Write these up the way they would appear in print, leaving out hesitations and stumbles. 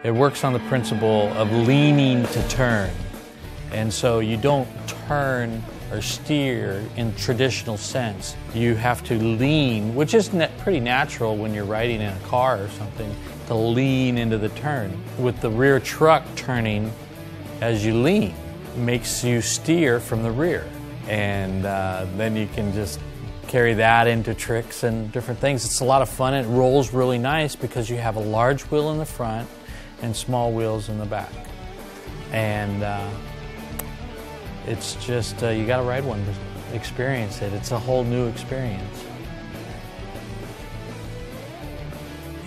It works on the principle of leaning to turn. And so you don't turn or steer in traditional sense. You have to lean, which is pretty natural when you're riding in a car or something, to lean into the turn. With the rear truck turning as you lean, makes you steer from the rear. And then you can just carry that into tricks and different things. It's a lot of fun. It rolls really nice because you have a large wheel in the front and small wheels in the back. And it's just, you gotta ride one to experience it. It's a whole new experience.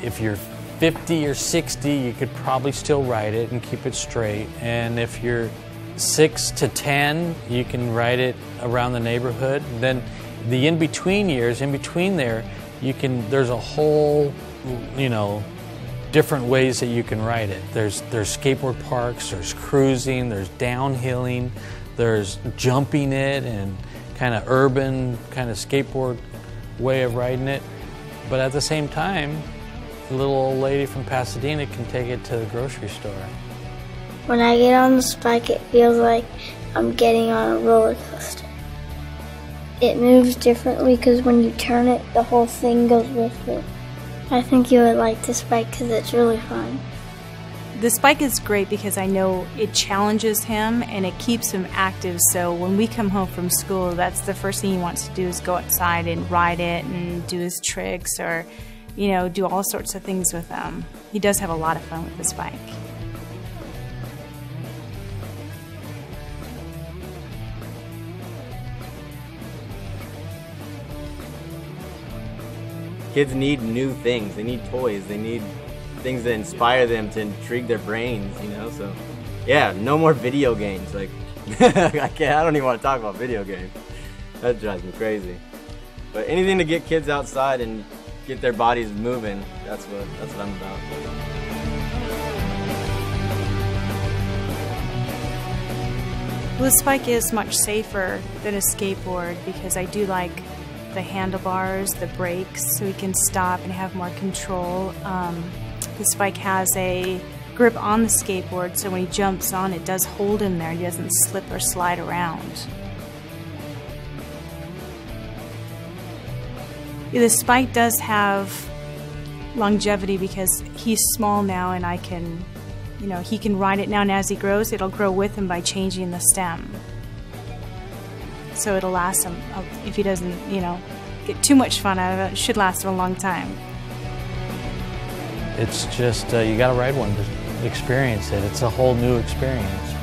If you're 50 or 60, you could probably still ride it and keep it straight. And if you're 6 to 10, you can ride it around the neighborhood. Then the in-between years, in between there, there's a whole, different ways that you can ride it. There's skateboard parks, there's cruising, there's downhilling, there's jumping it and kind of urban, kind of skateboard way of riding it. But at the same time, the little old lady from Pasadena can take it to the grocery store. When I get on the Sbyke, it feels like I'm getting on a roller coaster. It moves differently because when you turn it, the whole thing goes with it. I think you would like the Sbyke because it's really fun. The Sbyke is great because I know it challenges him and it keeps him active, so when we come home from school, that's the first thing he wants to do is go outside and ride it and do his tricks or, do all sorts of things with them. He does have a lot of fun with the Sbyke. Kids need new things. They need toys. They need things that inspire them, to intrigue their brains, so yeah, no more video games. Like I don't even want to talk about video games. That drives me crazy. But anything to get kids outside and get their bodies moving, that's what I'm about. Well, the Sbyke is much safer than a skateboard because I do like the handlebars, the brakes, so he can stop and have more control. The Sbyke has a grip on the skateboard, so when he jumps on, it does hold him there. He doesn't slip or slide around. The Sbyke does have longevity because he's small now and I can, he can ride it now, and as he grows, it'll grow with him by changing the stem. So it'll last him, if he doesn't, get too much fun out of it, it should last him a long time. It's just, you gotta ride one to experience it. It's a whole new experience.